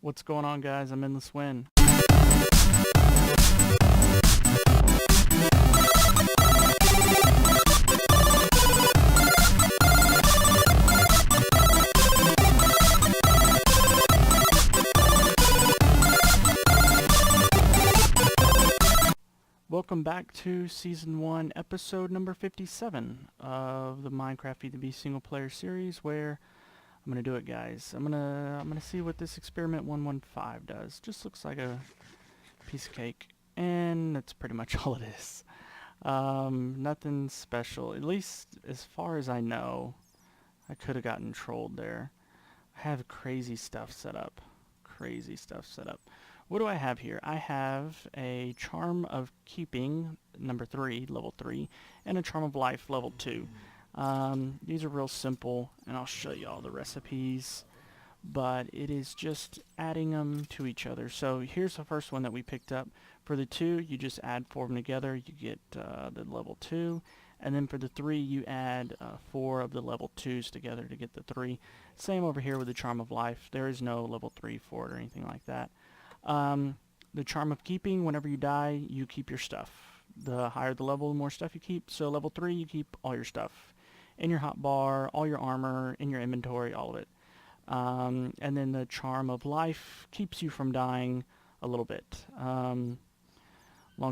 What's going on, guys? I'm in the Swin. Welcome back to Season 1, Episode number 57 of the Minecraft Feed the Beast single player series, where I'm gonna do it, guys. I'm gonna see what this experiment 115 does. Just looks like a piece of cake, and that's pretty much all it is. Nothing special, at least as far as I know. I could have gotten trolled there. I have crazy stuff set up. What do I have here? I have a Charm of Keeping, number 3, level 3, and a Charm of Life, level 2. These are real simple, and I'll show you all the recipes, but it is just adding them to each other. So here's the first one that we picked up. For the 2, you just add 4 of them together, you get the level 2, and then for the 3, you add 4 of the level 2s together to get the 3. Same over here with the Charm of Life. There is no level 3 for it or anything like that. The Charm of Keeping, whenever you die, you keep your stuff. The higher the level, the more stuff you keep. So level 3, you keep all your stuff. In your hotbar, all your armor, in your inventory, all of it. And then the Charm of Life keeps you from dying a little bit. Long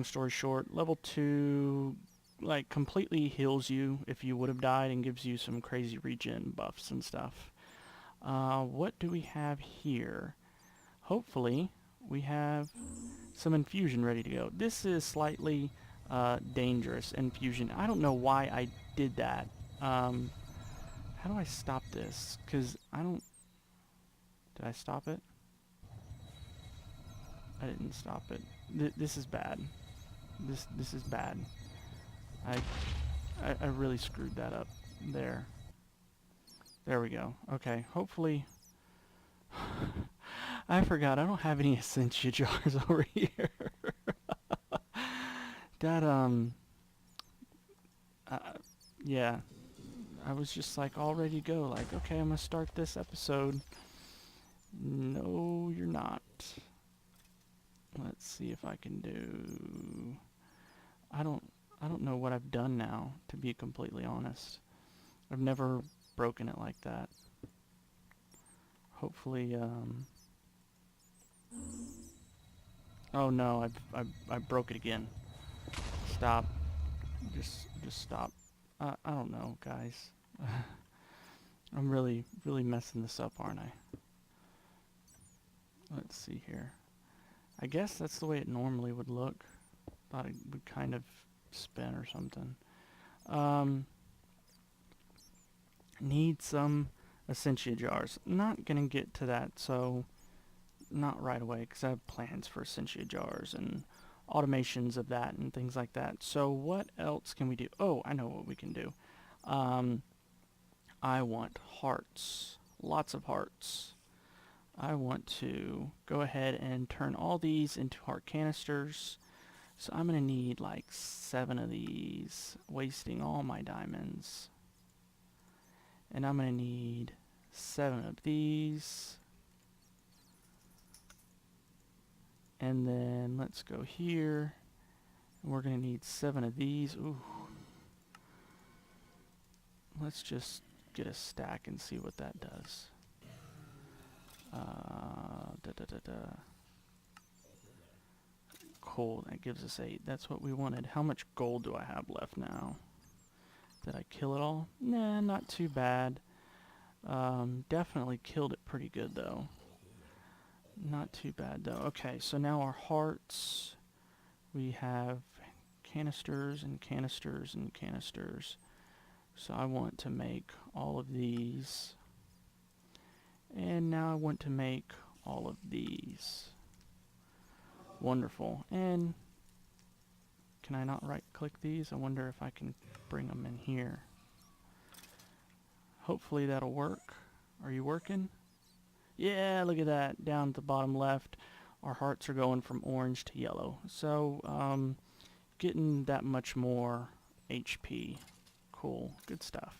story short, level 2, like, completely heals you if you would have died and gives you some crazy regen buffs and stuff. What do we have here? Hopefully we have some infusion ready to go. This is slightly dangerous infusion. I don't know why I did that. How do I stop this? Because I don't... Did I stop it? I didn't stop it. This is bad. This is bad. I really screwed that up there. There we go. Okay, hopefully... I forgot, I don't have any Essentia jars over here. That, yeah. I was just like all ready to go, like, okay, I'm gonna start this episode. No, you're not. Let's see if I can do... I don't know what I've done now, to be completely honest. I've never broken it like that. Hopefully, oh no, I broke it again. Stop. Just stop. I don't know, guys. I'm really messing this up, aren't I? Let's see here. I guess that's the way it normally would look. Thought it would kind of spin or something. Need some Essentia jars. Not gonna get to that, so not right away, because I have plans for Essentia jars and automations of that and things like that. So what else can we do? Oh, I know what we can do. I want hearts. Lots of hearts. I want to go ahead and turn all these into heart canisters. So I'm going to need like 7 of these, wasting all my diamonds. And I'm going to need 7 of these. And then let's go here. And we're going to need 7 of these. Ooh. Let's just get a stack and see what that does. Cool, that gives us 8. That's what we wanted. How much gold do I have left now? Did I kill it all? Nah, not too bad. Definitely killed it pretty good though. Not too bad though. Okay, so now our hearts, we have canisters and canisters and canisters. So I want to make all of these. And now I want to make all of these. Wonderful. And can I not right click these? I wonder if I can bring them in here. Hopefully that'll work. Are you working? Yeah, look at that. Down at the bottom left, our hearts are going from orange to yellow. So, getting that much more HP. Cool. Good stuff.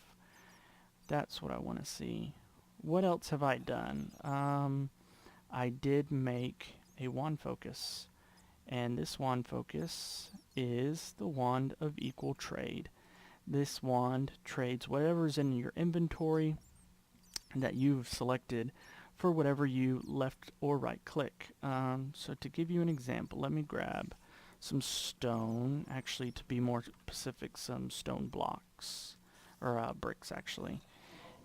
That's what I want to see. What else have I done? I did make a wand focus, and this wand focus is the wand of equal trade. This wand trades whatever's in your inventory that you've selected for whatever you left or right click. So to give you an example, let me grab some stone, actually to be more specific, some stone blocks, or bricks actually.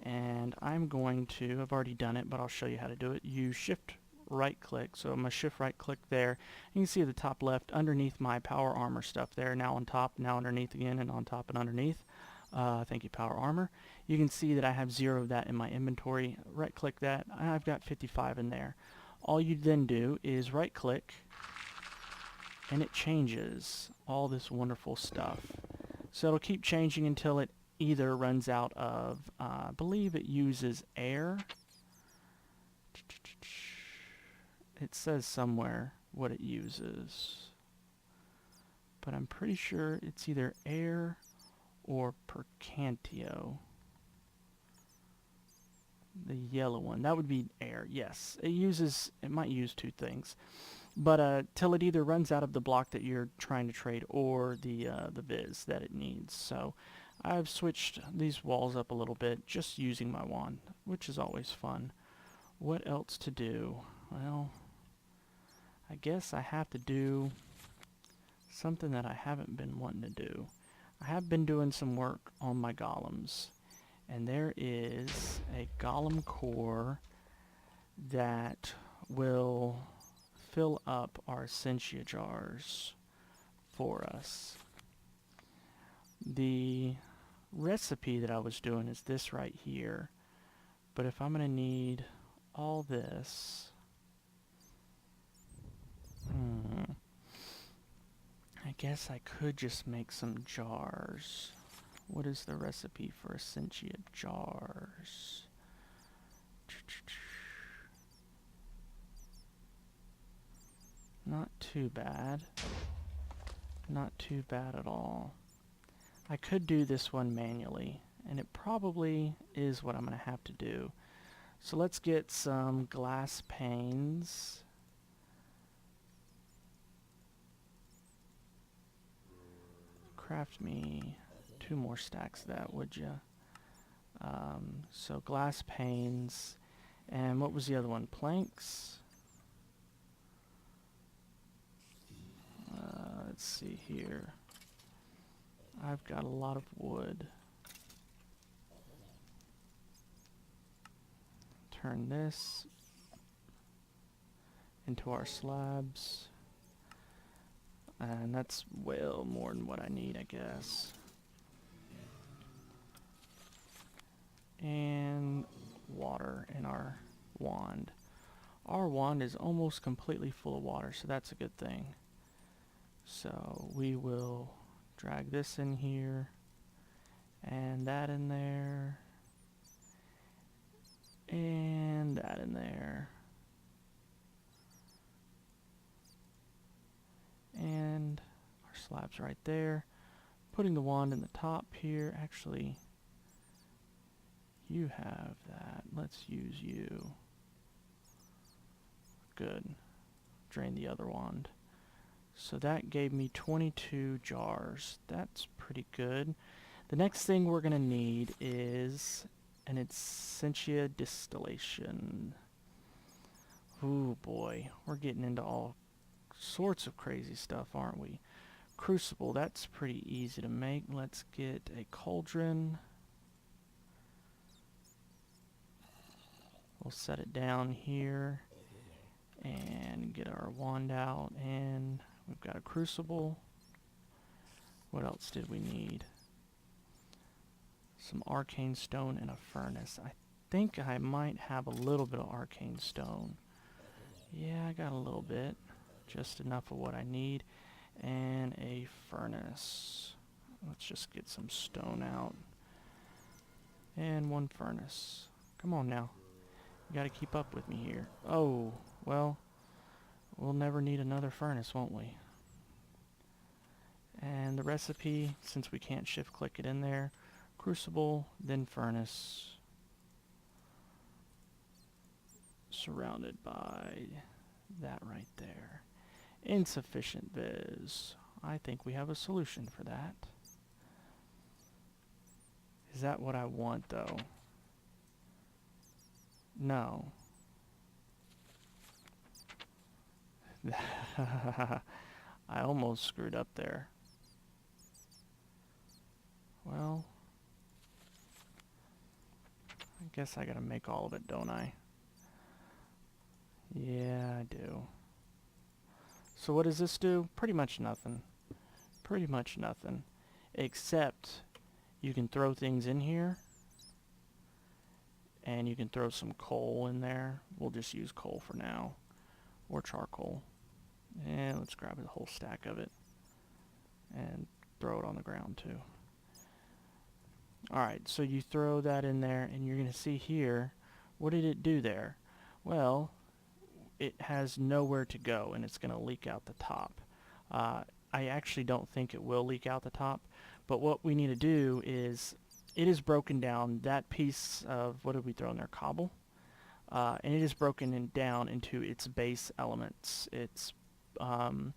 And I'm going to, I've already done it, but I'll show you how to do it. You shift right click, so I'm going to shift right click there. You can see at the top left underneath my power armor stuff there, now on top, now underneath again, and on top and underneath. Thank you, power armor. You can see that I have 0 of that in my inventory. Right click that, I've got 55 in there. All you then do is right click, and it changes all this wonderful stuff. So it'll keep changing until it either runs out of, I believe it uses air. It says somewhere what it uses, but I'm pretty sure it's either air or percantio. The yellow one, that would be air. Yes, it might use 2 things, but till it either runs out of the block that you're trying to trade or the viz that it needs. So I've switched these walls up a little bit just using my wand, which is always fun. What else to do? Well, I guess I have to do something that I haven't been wanting to do. I have been doing some work on my golems, and there is a golem core that will fill up our essentia jars for us. The recipe that I was doing is this right here, but if I'm going to need all this, I guess I could just make some jars. What is the recipe for essentia jars? Not too bad. Not too bad at all. I could do this one manually, and it probably is what I'm going to have to do. So let's get some glass panes. Craft me 2 more stacks of that, would ya? So glass panes, and what was the other one? Planks. Let's see here. I've got a lot of wood. Turn this into our slabs. And that's well more than what I need, I guess. And water in our wand. Our wand is almost completely full of water, so that's a good thing. So we will drag this in here, and that in there, and that in there. And our slabs right there. Putting the wand in the top here. Actually, you have that. Let's use you. Good. Drain the other wand. So that gave me 22 jars. That's pretty good. The next thing we're going to need is an essentia distillation. Ooh boy, we're getting into all sorts of crazy stuff, aren't we? Crucible, that's pretty easy to make. Let's get a cauldron. We'll set it down here and get our wand out, and we've got a crucible. What else did we need? Some arcane stone and a furnace. I think I might have a little bit of arcane stone. Yeah, I got a little bit. Just enough of what I need. And a furnace. Let's just get some stone out. And 1 furnace. Come on now. You gotta keep up with me here. Oh, well, we'll never need another furnace, won't we? And the recipe, since we can't shift click it in there, crucible, then furnace. surrounded by that right there. Insufficient viz. I think we have a solution for that. Is that what I want, though? No. I almost screwed up there. Well, I guess I gotta make all of it, don't I? Yeah, I do. So what does this do? Pretty much nothing. Pretty much nothing. Except you can throw things in here. And you can throw some coal in there. We'll just use coal for now. Or charcoal. And let's grab a whole stack of it. And throw it on the ground too. Alright, so you throw that in there and you're going to see here, what did it do there? Well, it has nowhere to go and it's going to leak out the top. I actually don't think it will leak out the top, but what we need to do is, it is broken down, that piece of, what did we throw in there, cobble? And it is broken down into its base elements. It's, you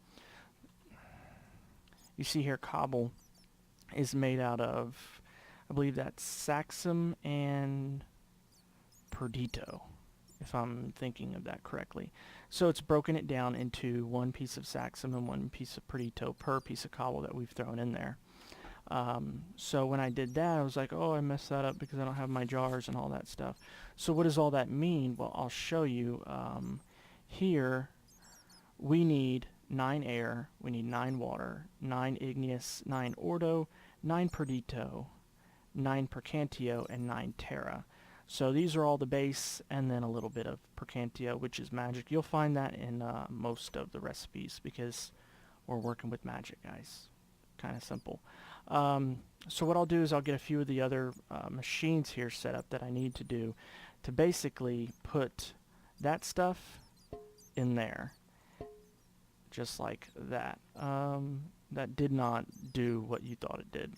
see here, cobble is made out of, I believe that's Saxum and Perdito, if I'm thinking of that correctly. So it's broken it down into one piece of Saxum and one piece of Perdito per piece of cobble that we've thrown in there. So when I did that, I was like, oh, I messed that up because I don't have my jars and all that stuff. So what does all that mean? Well, I'll show you. Here, we need 9 air, we need 9 water, 9 igneous, 9 ordo, 9 Perdito, 9 Percantio, and 9 Terra. So these are all the base, and then a little bit of Percantio, which is magic. You'll find that in most of the recipes, because we're working with magic, guys. Kind of simple. So what I'll do is I'll get a few of the other machines here set up that I need to do to basically put that stuff in there. Just like that. That did not do what you thought it did.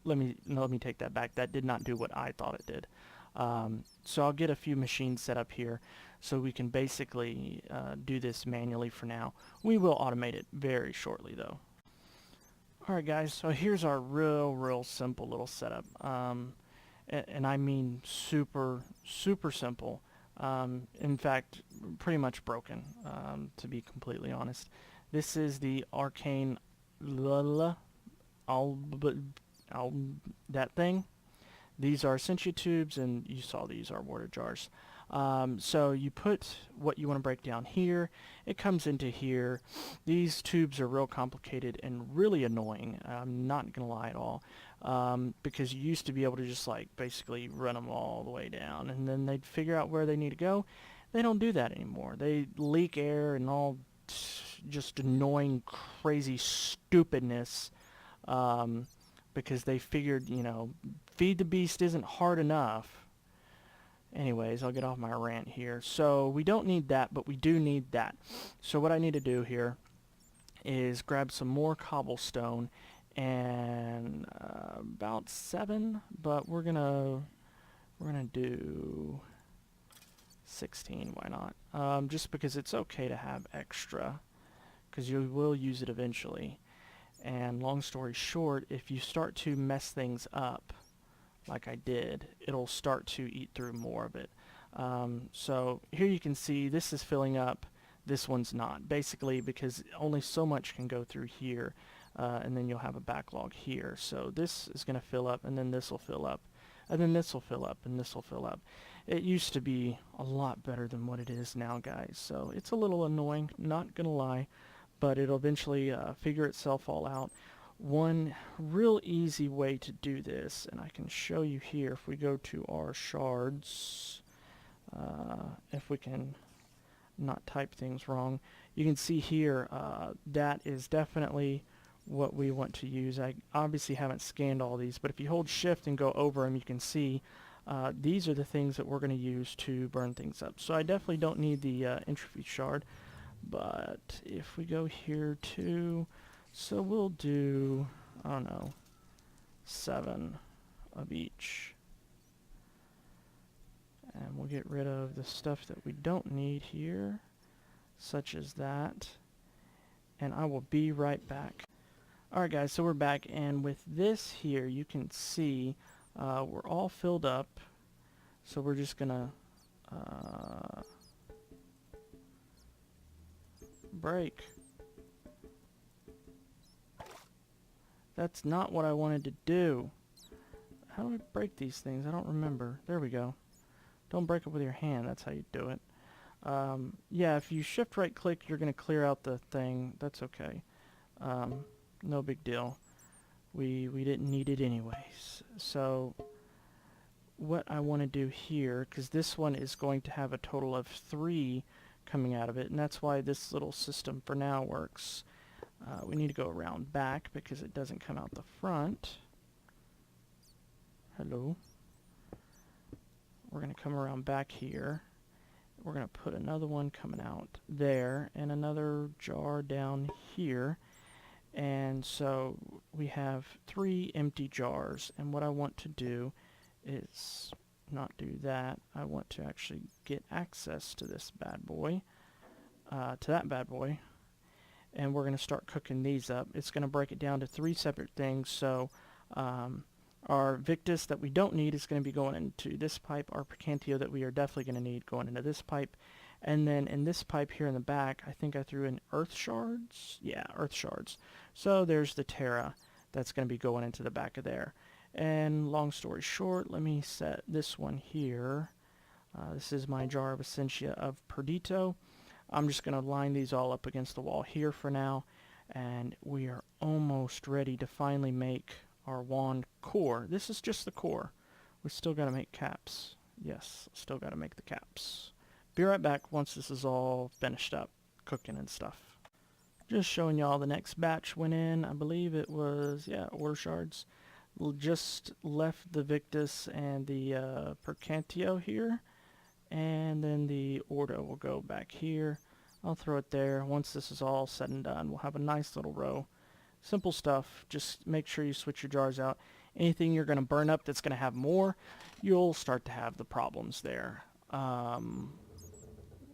Let me take that back. That did not do what I thought it did. So I'll get a few machines set up here so we can basically do this manually for now. We will automate it very shortly though. Alright guys, so here's our real simple little setup. And I mean super simple. In fact, pretty much broken, to be completely honest. This is the arcane that thing. These are Essentia tubes, and you saw these are water jars. So you put what you want to break down here. It comes into here. These tubes are real complicated and really annoying. I'm not going to lie at all. Because you used to be able to just like basically run them all the way down, and then they'd figure out where they need to go. They don't do that anymore. They leak air and all just annoying, crazy stupidness. Because they figured, you know, feed the beast isn't hard enough. Anyways, I'll get off my rant here. So we don't need that, but we do need that. So what I need to do here is grab some more cobblestone and about 7, but we're gonna do 16. Why not? Just because it's okay to have extra, because you will use it eventually. And long story short, if you start to mess things up, like I did, it'll start to eat through more of it. So here you can see this is filling up, this one's not. Basically because only so much can go through here, and then you'll have a backlog here. So this is going to fill up, and then this will fill up, and then this will fill up, and this will fill up. It used to be a lot better than what it is now, guys. So it's a little annoying, not going to lie. But it'll eventually figure itself all out. One real easy way to do this, and I can show you here if we go to our shards, if we can not type things wrong, you can see here that is definitely what we want to use. I obviously haven't scanned all these, but if you hold shift and go over them, you can see these are the things that we're going to use to burn things up. So I definitely don't need the entropy shard. But if we go here too, so we'll do, I don't know, 7 of each. And we'll get rid of the stuff that we don't need here, such as that. And I will be right back. Alright guys, so we're back, and with this here you can see we're all filled up. So we're just gonna break. That's not what I wanted to do. How do I break these things? I don't remember. There we go. Don't break it with your hand. That's how you do it. Yeah, if you shift right click, you're going to clear out the thing. That's okay. No big deal. We didn't need it anyways. So what I want to do here, because this one is going to have a total of 3 coming out of it, and that's why this little system for now works. We need to go around back because it doesn't come out the front. Hello. We're going to come around back here. We're going to put another one coming out there and another jar down here. And so we have 3 empty jars. And what I want to do is not do that. I want to actually get access to this bad boy, to that bad boy. And we're going to start cooking these up. It's going to break it down to 3 separate things. So our Victus that we don't need is going to be going into this pipe. Our Percantio that we are definitely going to need going into this pipe. And then in this pipe here in the back, I think I threw in earth shards. Yeah, earth shards. So there's the Terra that's going to be going into the back of there. And long story short, let me set this one here. This is my jar of Essentia of Perdito. I'm just going to line these all up against the wall here for now. And we are almost ready to finally make our wand core. This is just the core. We still got to make caps. Yes, still got to make the caps. Be right back once this is all finished up, cooking and stuff. Just showing y'all the next batch went in. I believe it was, yeah, ore shards. We'll just left the Victus and the Percantio here. And then the Ordo will go back here. I'll throw it there. Once this is all said and done, we'll have a nice little row. Simple stuff. Just make sure you switch your jars out. Anything you're going to burn up that's going to have more, you'll start to have the problems there.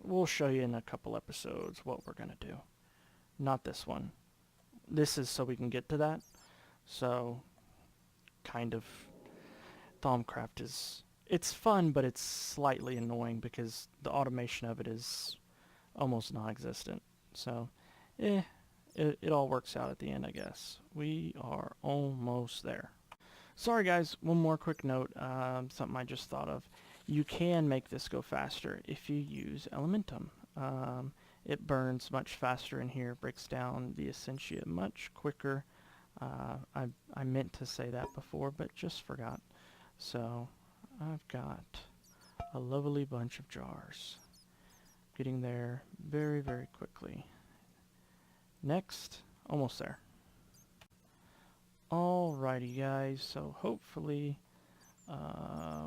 We'll show you in a couple episodes what we're going to do. Not this one. This is so we can get to that. So, kind of, thaumcraft is... It's fun, but it's slightly annoying because the automation of it is almost non-existent. So, it all works out at the end, I guess. We are almost there. Sorry guys, one more quick note, something I just thought of. You can make this go faster if you use Elementum. It burns much faster in here, breaks down the Essentia much quicker. I meant to say that before, but just forgot. So, I've got a lovely bunch of jars. Getting there very, very quickly. Next, almost there. Alrighty guys, so hopefully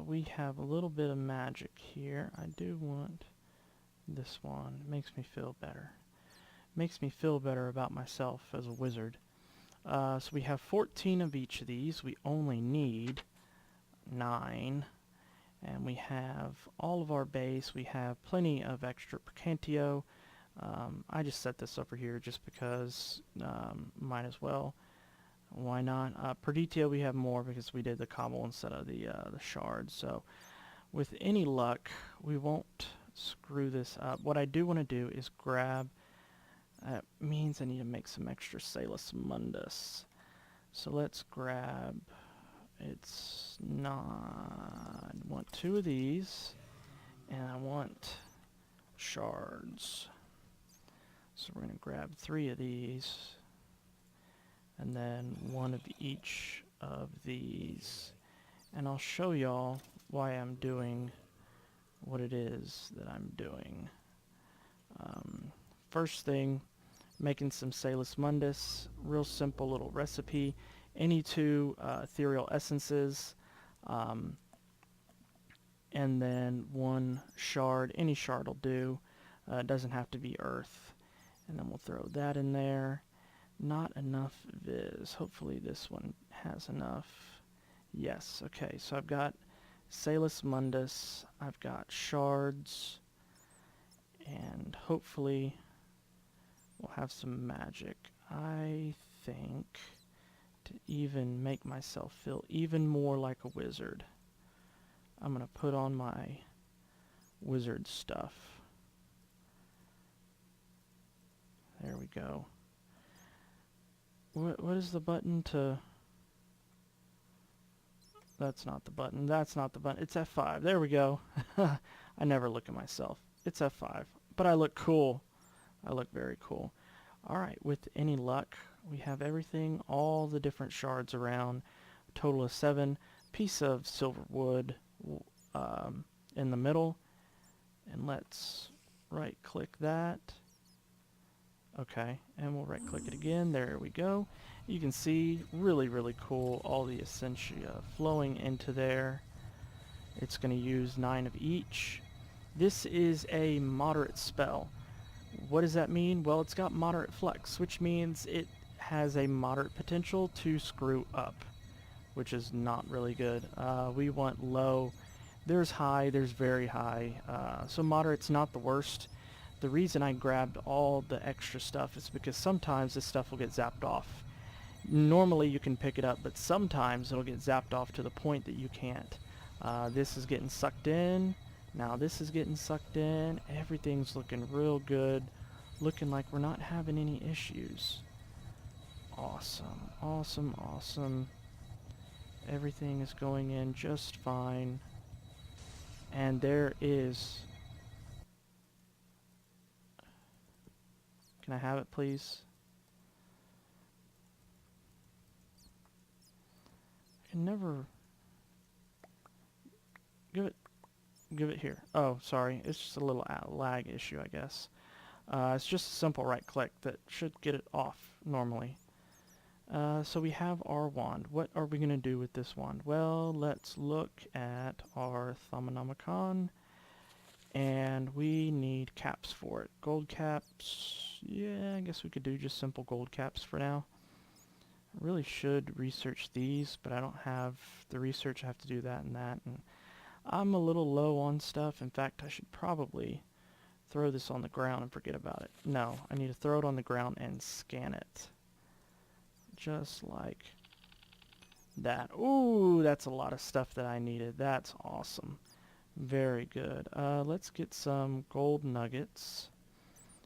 we have a little bit of magic here. I do want this one. It makes me feel better. Makes me feel better about myself as a wizard. So we have 14 of each of these. We only need 9. And we have all of our base. We have plenty of extra Percantio. I just set this over here just because might as well. Why not? Perditio we have more because we did the cobble instead of the shards. So with any luck, we won't screw this up. What I do want to do is grab... That means I need to make some extra Salus Mundus. So let's grab... It's not... I want 2 of these, and I want shards. So we're going to grab 3 of these, and then 1 of each of these. And I'll show y'all why I'm doing what it is that I'm doing. First thing, making some Salus Mundus. Real simple little recipe. Any 2 ethereal essences, and then 1 shard. Any shard will do. It doesn't have to be earth. And then we'll throw that in there. Not enough viz. Hopefully this one has enough. Yes, okay, so I've got Salus Mundus. I've got shards, and hopefully we'll have some magic. I think to even make myself feel even more like a wizard, I'm going to put on my wizard stuff. There we go. What is the button to... That's not the button. That's not the button. It's F5. There we go. I never look at myself. It's F5. But I look cool. I look very cool. Alright, with any luck, we have everything, all the different shards around. A total of 7. Piece of silver wood in the middle. And let's right-click that. Okay, and we'll right-click it again. There we go. You can see, really, really cool, all the essentia flowing into there. It's going to use 9 of each. This is a moderate spell. What does that mean? Well, it's got moderate flux, which means it has a moderate potential to screw up, which is not really good. We want low. There's high, there's very high. So moderate's not the worst. The reason I grabbed all the extra stuff is because sometimes this stuff will get zapped off. Normally you can pick it up, but sometimes it'll get zapped off to the point that you can't. This is getting sucked in. Now this is getting sucked in. Everything's looking real good. Looking like we're not having any issues. Awesome, awesome, awesome. Everything is going in just fine. And there is... Can I have it, please? I can never... Give it here. Oh, sorry. It's just a little lag issue, I guess. It's just a simple right click that should get it off normally. So we have our wand. What are we going to do with this wand? Well, let's look at our Thaumcraft. And we need caps for it. Gold caps. Yeah, I guess we could do just simple gold caps for now. I really should research these, but I don't have the research. I have to do that and that. And I'm a little low on stuff. In fact, I should probably throw this on the ground and forget about it. No, I need to throw it on the ground and scan it. Just like that. Ooh, that's a lot of stuff that I needed. That's awesome. Very good. Let's get some gold nuggets,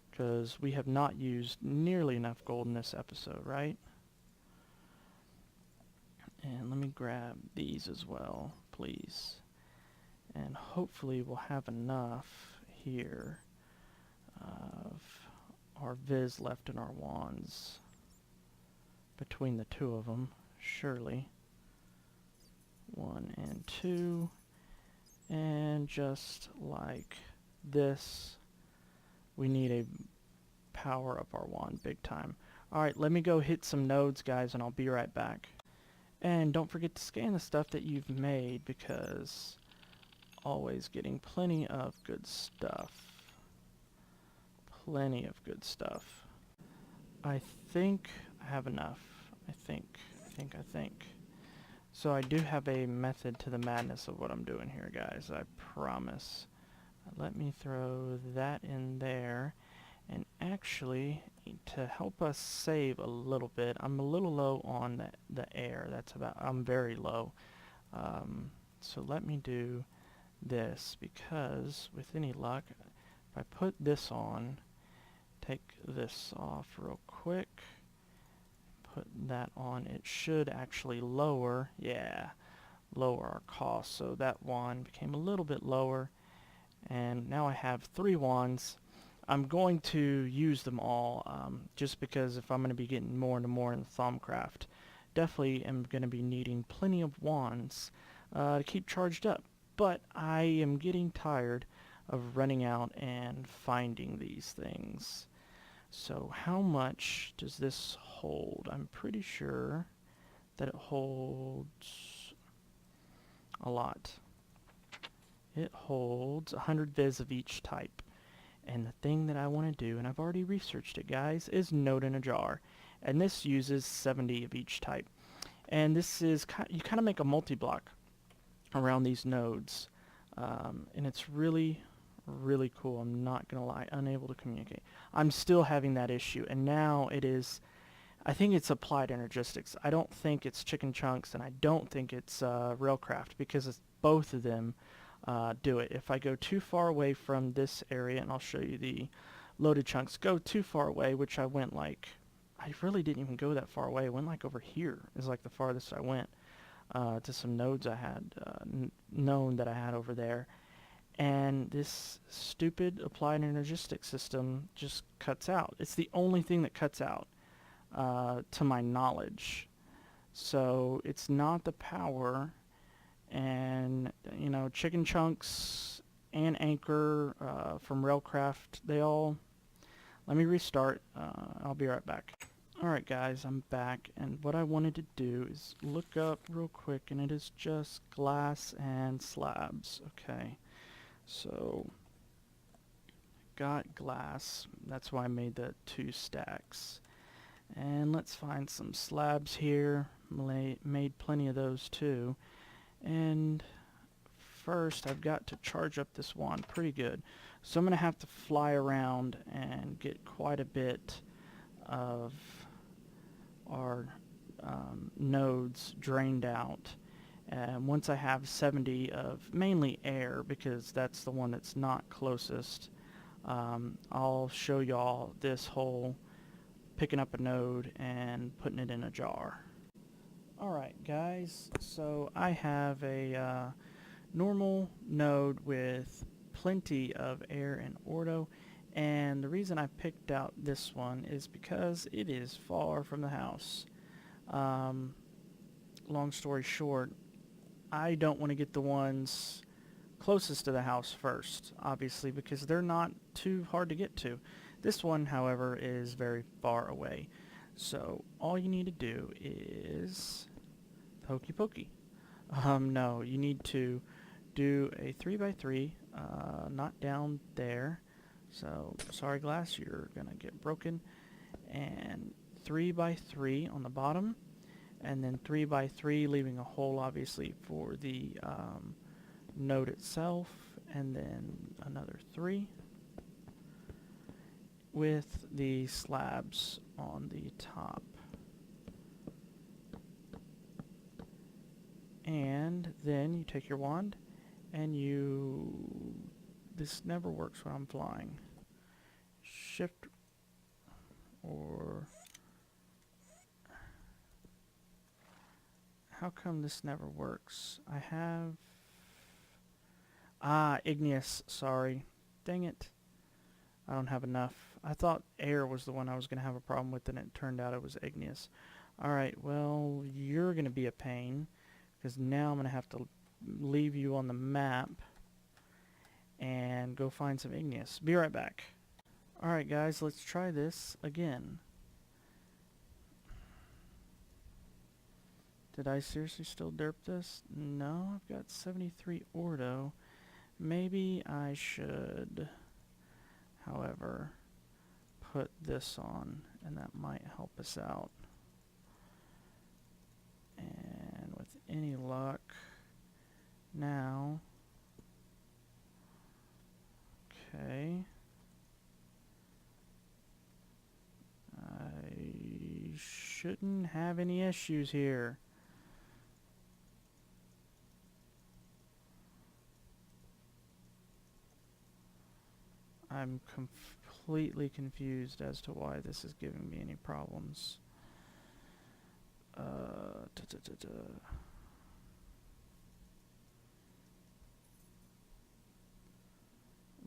because we have not used nearly enough gold in this episode, right? And let me grab these as well, please. And hopefully we'll have enough here of our Viz left in our wands. Between the two of them, surely. 1 and 2. And just like this, we need a power up our wand big time. Alright, let me go hit some nodes, guys, and I'll be right back. And don't forget to scan the stuff that you've made, because always getting plenty of good stuff. Plenty of good stuff. I think I have enough. I think. So I do have a method to the madness of what I'm doing here, guys. I promise. Let me throw that in there. And actually, to help us save a little bit, I'm a little low on the air. I'm very low. So let me do this, because with any luck, if I put this on, take this off real quick, put that on, it should actually lower, lower our cost. So that wand became a little bit lower, and now I have 3 wands. I'm going to use them all, just because if I'm going to be getting more and more in the thaumcraft, definitely am going to be needing plenty of wands to keep charged up. But I am getting tired of running out and finding these things. So how much does this hold? I'm pretty sure that it holds a lot. It holds 100 viz of each type. And the thing that I want to do, and I've already researched it, guys, is node in a jar. And this uses 70 of each type. And this is, you kind of make a multi-block. around these nodes. And it's really, really cool. I'm not going to lie, unable to communicate. I'm still having that issue, and now it is, I think it's applied energistics. I don't think it's chicken chunks, and I don't think it's railcraft, because it's both of them do it. If I go too far away from this area, and I'll show you the loaded chunks, go too far away, which I went like, I really didn't even go that far away. I went like over here is like the farthest I went to some nodes I had known that I had over there. And this stupid applied energistics system just cuts out. It's the only thing that cuts out, to my knowledge. So it's not the power, and you know, chicken chunks and anchor from railcraft, they all, let me restart. I'll be right back. Alright guys, I'm back, and what I wanted to do is look up real quick, and it is just glass and slabs. Okay, so got glass, that's why I made the 2 stacks. And let's find some slabs here. Made plenty of those too. And first I've got to charge up this wand pretty good. So I'm going to have to fly around and get quite a bit of our nodes drained out. And once I have 70 of mainly air, because that's the one that's not closest, I'll show y'all this whole picking up a node and putting it in a jar. Alright guys, so I have a normal node with plenty of air and ordo, and the reason I picked out this one is because it is far from the house. Long story short, I don't want to get the ones closest to the house first, obviously, because they're not too hard to get to. This one, however, is very far away. So all you need to do is hokey pokey. No, you need to do a 3x3, not down there. So sorry glass, you're gonna get broken. And 3x3 on the bottom, and then 3x3, leaving a hole obviously for the node itself, and then another 3 with the slabs on the top. And then you take your wand and this never works when I'm flying. Shift or how come this never works? I have igneous, sorry. Dang it. I don't have enough. I thought air was the one I was going to have a problem with, and it turned out it was igneous. Alright, well, you're going to be a pain, because now I'm going to have to leave you on the map and go find some igneous. Be right back. Alright guys, let's try this again. Did I seriously still derp this? No, I've got 73 ordo. Maybe I should, however, put this on, and that might help us out. And with any luck, now, okay, I shouldn't have any issues here. I'm completely confused as to why this is giving me any problems.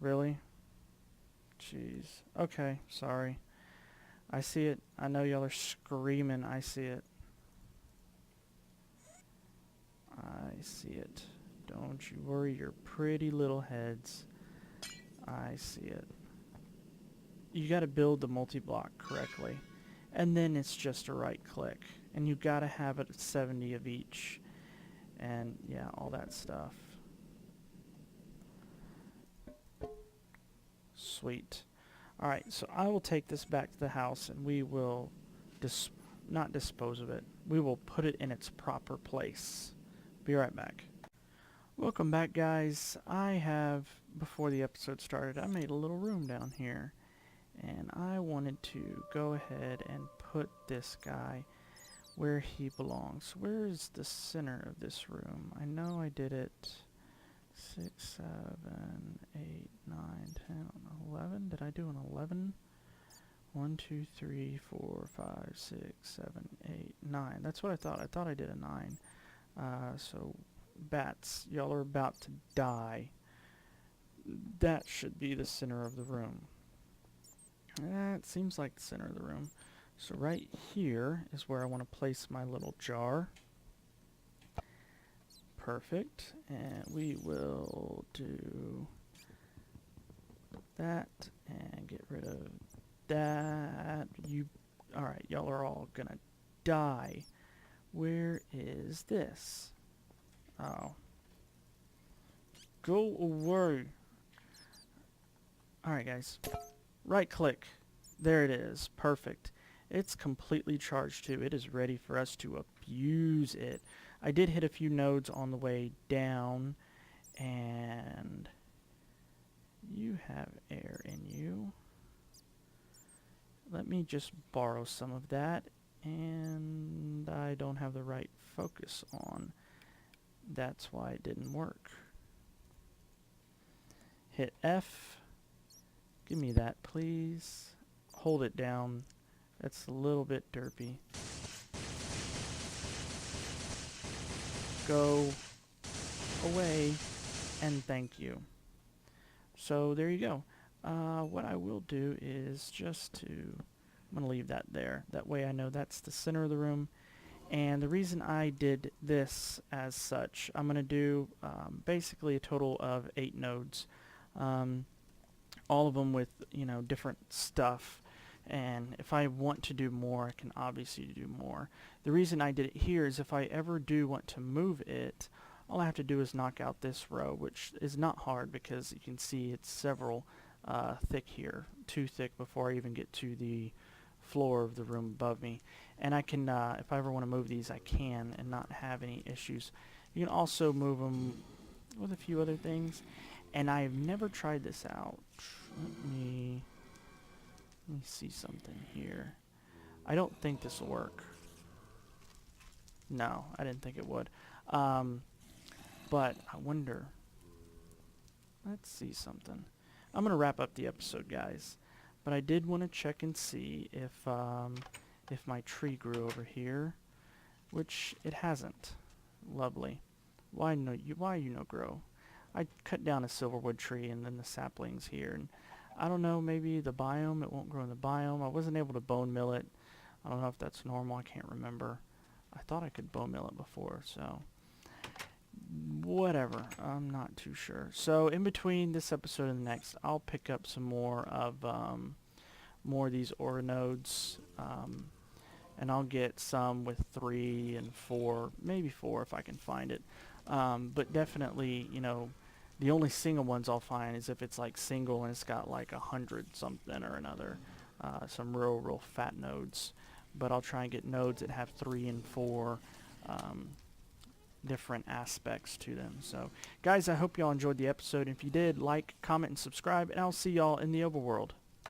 Really? Jeez. Okay, sorry. I see it. I know y'all are screaming. I see it. I see it. Don't you worry your pretty little heads. I see it. You gotta build the multi-block correctly. And then it's just a right click. And you gotta have it at 70 of each. And yeah, all that stuff. Sweet. Alright, so I will take this back to the house, and we will not dispose of it. We will put it in its proper place. Be right back. Welcome back, guys. Before the episode started, I made a little room down here, and I wanted to go ahead and put this guy where he belongs. Where is the center of this room? I know I did it 6, 7, 8, 9, 10, 11. Did I do an 11? 1, 2, 3, 4, 5, 6, 7, 8, 9. That's what I thought. I thought I did a 9. So bats, y'all are about to die. That should be the center of the room. That seems like the center of the room. So right here is where I want to place my little jar. Perfect. And we will do that and get rid of that. Alright, y'all are all gonna die. Where is this? Oh. Go away. Alright, guys. Right click. There it is. Perfect. It's completely charged too. It is ready for us to abuse it. I did hit a few nodes on the way down, and you have air in you. Let me just borrow some of that, and I don't have the right focus on. That's why it didn't work. Hit F. Give me that, please. Hold it down. That's a little bit derpy. Go away, and thank you. So there you go. What I will do is I'm going to leave that there. That way I know that's the center of the room. And the reason I did this as such, I'm going to do basically a total of 8 nodes. All of them with, different stuff. And if I want to do more, I can obviously do more. The reason I did it here is if I ever do want to move it, all I have to do is knock out this row, which is not hard because you can see it's several thick here. Too thick before I even get to the floor of the room above me. And I can, if I ever want to move these, I can and not have any issues. You can also move them with a few other things. And I've never tried this out. Let me see something here. I don't think this will work. No, I didn't think it would. But I wonder. Let's see something. I'm going to wrap up the episode, guys. But I did want to check and see if my tree grew over here, which it hasn't. Lovely. Why no grow? I cut down a silverwood tree and then the saplings here, and I don't know, maybe the biome, it won't grow in the biome. I wasn't able to bone mill it. I don't know if that's normal, I can't remember. I thought I could bone mill it before, so whatever, I'm not too sure. So in between this episode and the next, I'll pick up some more of these ore nodes, and I'll get some with 3 and 4, maybe 4 if I can find it. But definitely, the only single ones I'll find is if it's like single and it's got like 100 something or another, some real fat nodes. But I'll try and get nodes that have 3 and 4 different aspects to them. So guys, I hope y'all enjoyed the episode. If you did, like, comment, and subscribe, and I'll see y'all in the overworld.